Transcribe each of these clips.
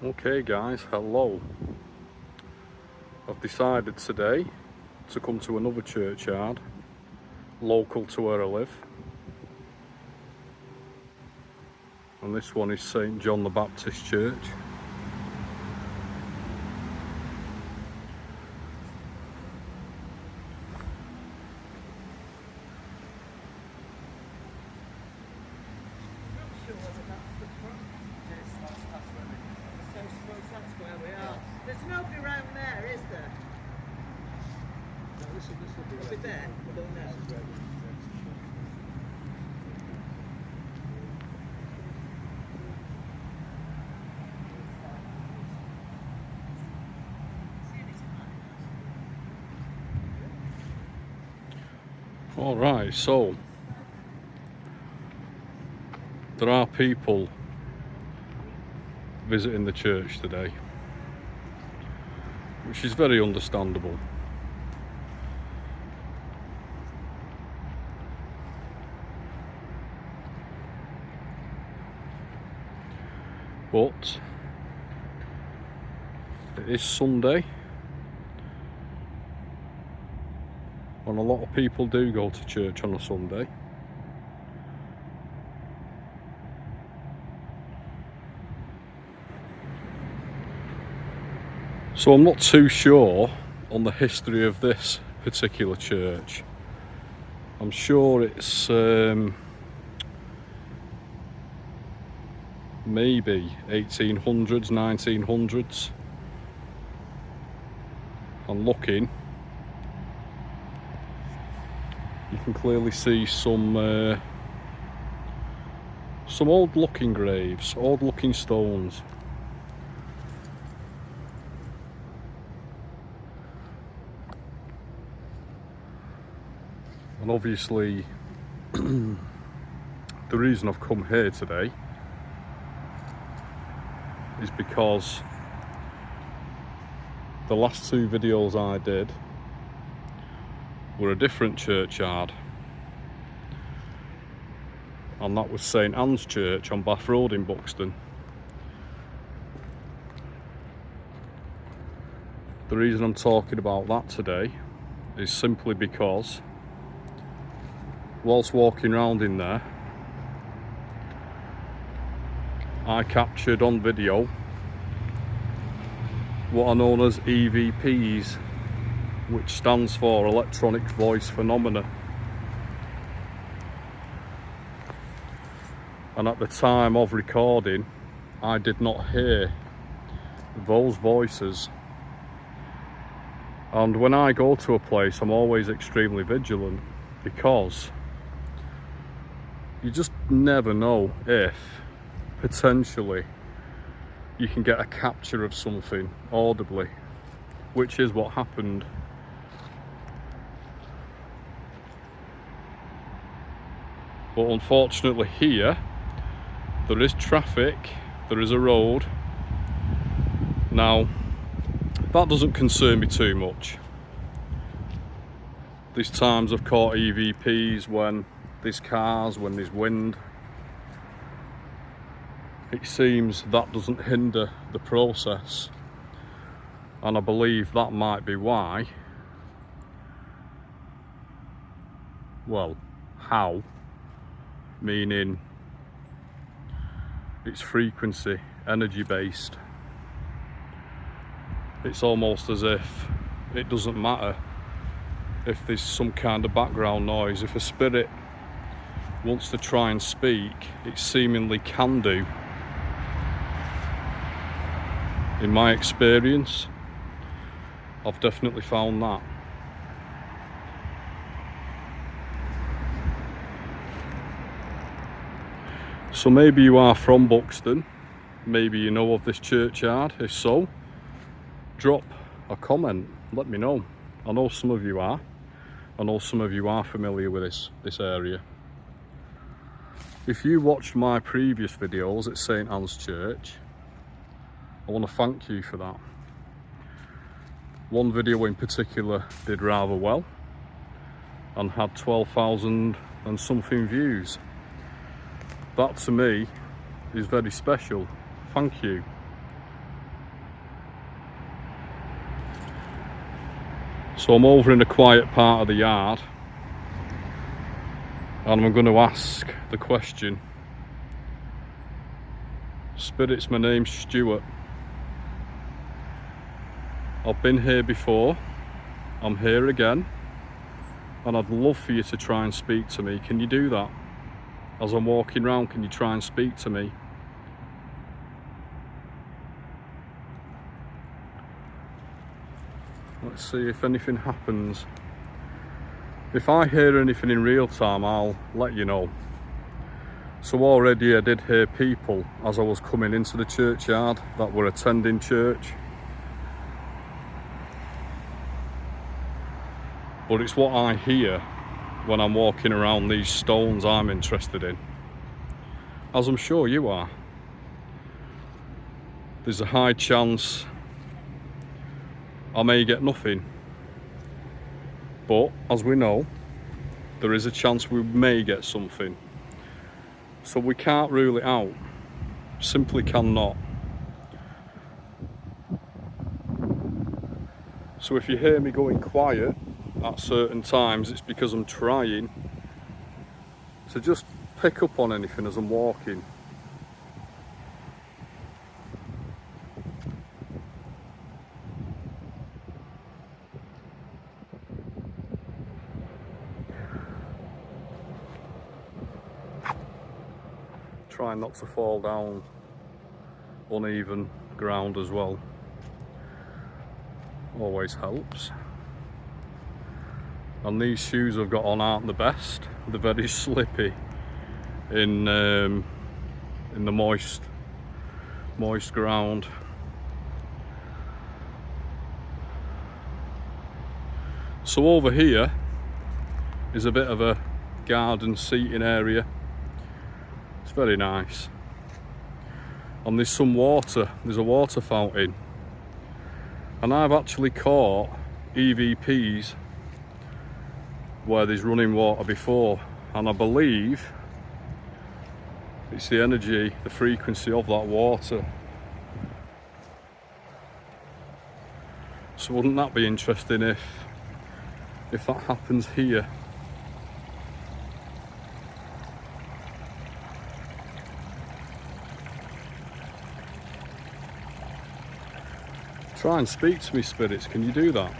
Okay guys, hello. I've decided today to come to another churchyard local to where I live, and this one is St. John the Baptist Church. There's nobody around there, is there? No, this will Be there? I don't know. Alright, so there are people visiting the church today, which is very understandable. But it is Sunday, and a lot of people do go to church on a Sunday. So I'm not too sure on the history of this particular church. I'm sure it's maybe 1800s, 1900s. And looking, you can clearly see some old looking graves, old looking stones. And obviously the reason I've come here today is because the last two videos I did were a different churchyard, and that was St. Anne's Church on Bath Road in Buxton. The reason I'm talking about that today is simply because whilst walking around in there, I captured on video what are known as EVPs, which stands for electronic voice phenomena. And at the time of recording, I did not hear those voices. And when I go to a place, I'm always extremely vigilant, because you just never know if potentially you can get a capture of something audibly, which is what happened. But unfortunately here, there is traffic, there is a road. Now, that doesn't concern me too much. There's times I've caught EVPs when there's cars, when there's wind. It seems that doesn't hinder the process, and I believe that might be why, well, how, meaning it's frequency, energy based. It's almost as if it doesn't matter if there's some kind of background noise. If a spirit wants to try and speak, it seemingly can do. In my experience, I've definitely found that. So maybe you are from Buxton, maybe you know of this churchyard. If so, drop a comment, let me know. I know some of you are. I know some of you are familiar with this area. If you watched my previous videos at St. Anne's Church, I want to thank you for that. One video in particular did rather well and had 12,000 and something views. That to me is very special. Thank you. So I'm over in a quiet part of the yard, and I'm going to ask the question. Spirits, my name's Stuart. I've been here before, I'm here again, and I'd love for you to try and speak to me. Can you do that? As I'm walking around, can you try and speak to me? Let's see if anything happens. If I hear anything in real time, I'll let you know. So already I did hear people as I was coming into the churchyard that were attending church. But it's what I hear when I'm walking around these stones I'm interested in, as I'm sure you are. There's a high chance I may get nothing, but as we know, there is a chance we may get something. So we can't rule it out, simply cannot. So if you hear me going quiet at certain times, it's because I'm trying to just pick up on anything as I'm walking. Trying not to fall down uneven ground as well. Always helps. And these shoes I've got on aren't the best. They're very slippy in the moist ground. So over here is a bit of a garden seating area. It's very nice. And there's some water, there's a water fountain. And I've actually caught EVPs where there's running water before, and I believe it's the energy, the frequency of that water. So wouldn't that be interesting if that happens here? Try and speak to me, spirits, can you do that?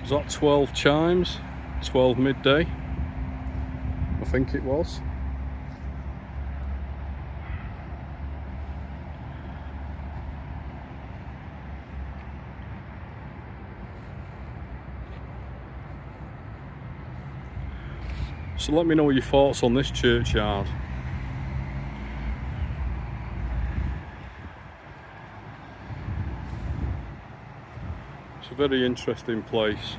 Was that 12 chimes? 12 midday? I think it was. So let me know your thoughts on this churchyard. It's a very interesting place.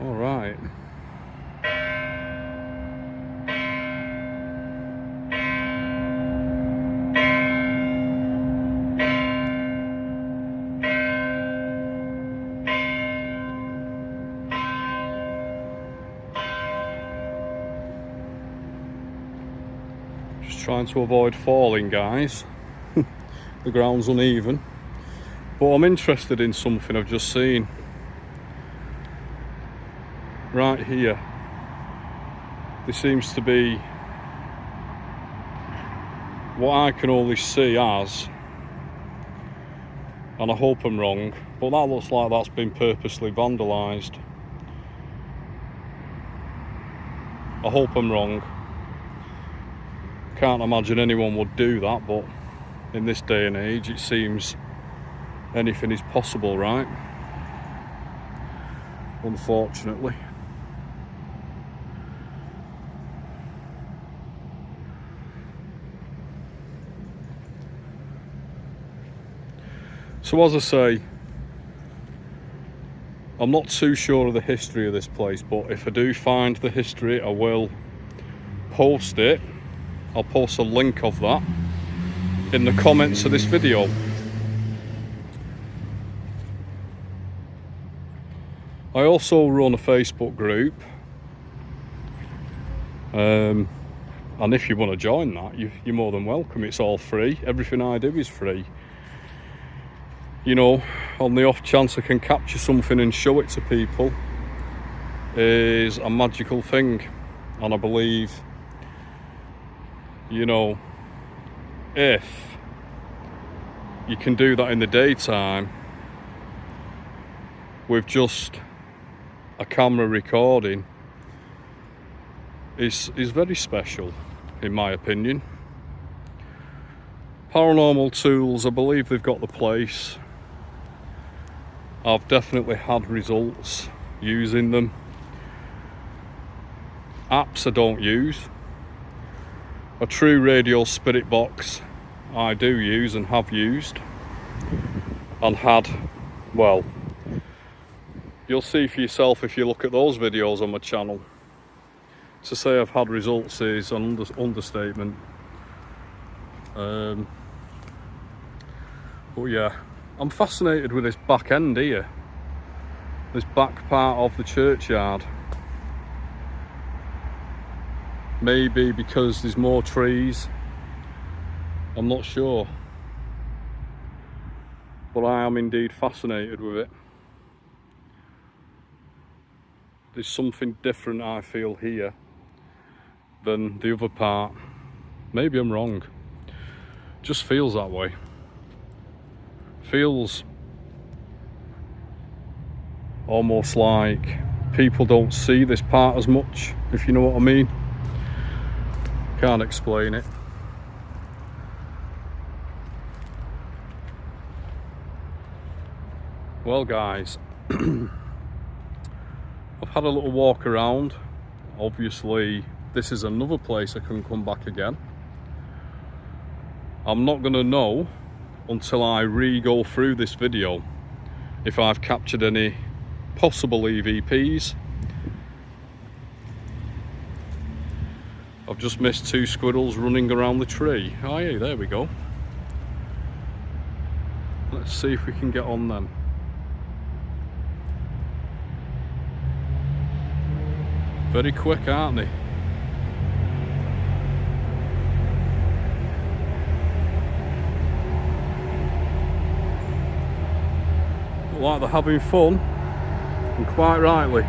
All right. Trying to avoid falling, guys. The ground's uneven. But I'm interested in something I've just seen. Right here. There seems to be what I can only see as, and I hope I'm wrong, but that looks like that's been purposely vandalised. I hope I'm wrong. Can't imagine anyone would do that, but in this day and age it seems anything is possible, right? Unfortunately. So as I say, I'm not too sure of the history of this place, but if I do find the history, I will post it. I'll post a link of that in the comments of this video. I also run a Facebook group, and if you want to join that, you're more than welcome. It's all free. Everything I do is free. You know, on the off chance I can capture something and show it to people is a magical thing, and I believe, you know, if you can do that in the daytime with just a camera recording, is very special, in my opinion. Paranormal tools, I believe they've got the place. I've definitely had results using them. Apps I don't use. A true radio spirit box I do use and have used, and had, well, you'll see for yourself if you look at those videos on my channel. To say I've had results is an understatement. But yeah, I'm fascinated with this back end here, this back part of the churchyard. Maybe because there's more trees, I'm not sure, but I am indeed fascinated with it. There's something different I feel here than the other part. Maybe I'm wrong, just feels that way. Feels almost like people don't see this part as much, if you know what I mean. Can't explain it. Well guys, I've had a little walk around. Obviously this is another place I can come back again. I'm not going to know until I go through this video if I've captured any possible EVPs. I've just missed two squirrels running around the tree. Oh yeah, there we go. Let's see if we can get on them. Very quick, aren't they? Look like they're having fun, and quite rightly.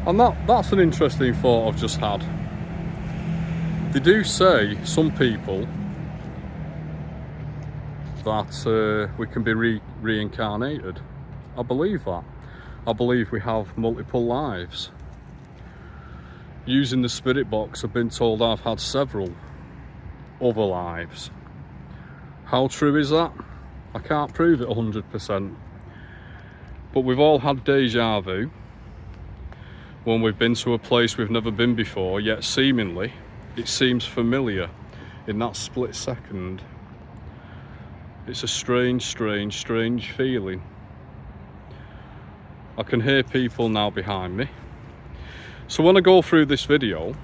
And that's an interesting thought I've just had. They do say, some people, that we can be reincarnated. I believe that. I believe we have multiple lives. Using the spirit box, I've been told I've had several other lives. How true is that? I can't prove it 100%. But we've all had deja vu when we've been to a place we've never been before, yet seemingly it seems familiar in that split second. It's a strange feeling. I can hear people now behind me. So when I go through this video,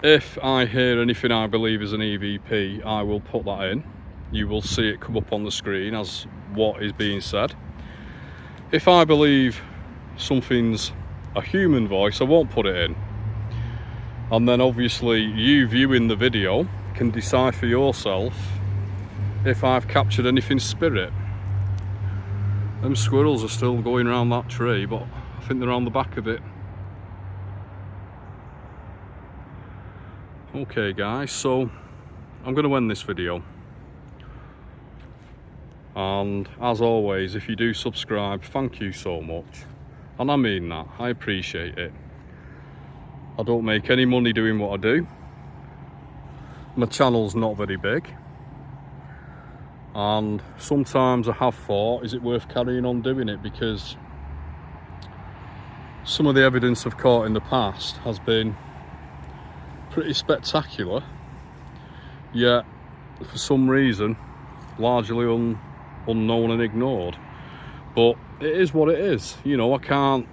if I hear anything I believe is an EVP, I will put that in. You will see it come up on the screen as what is being said. If I believe something's a human voice, I won't put it in. And then obviously you viewing the video can decide for yourself if I've captured anything spirit. Them squirrels are still going around that tree, but I think they're on the back of it. Okay guys, so I'm going to end this video. And as always, if you do subscribe, thank you so much. And I mean that, I appreciate it. I don't make any money doing what I do. My channel's not very big. And sometimes I have thought, is it worth carrying on doing it? Because some of the evidence I've caught in the past has been pretty spectacular. Yet, for some reason, largely unknown and ignored. But it is what it is. You know, I can't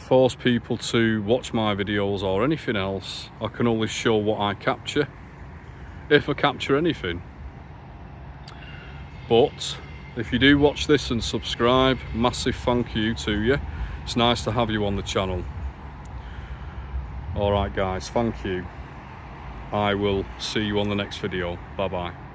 force people to watch my videos or anything else. I can only show what I capture, if I capture anything. But if you do watch this and subscribe, massive thank you to you. It's nice to have you on the channel. Alright guys, thank you. I will see you on the next video. Bye bye.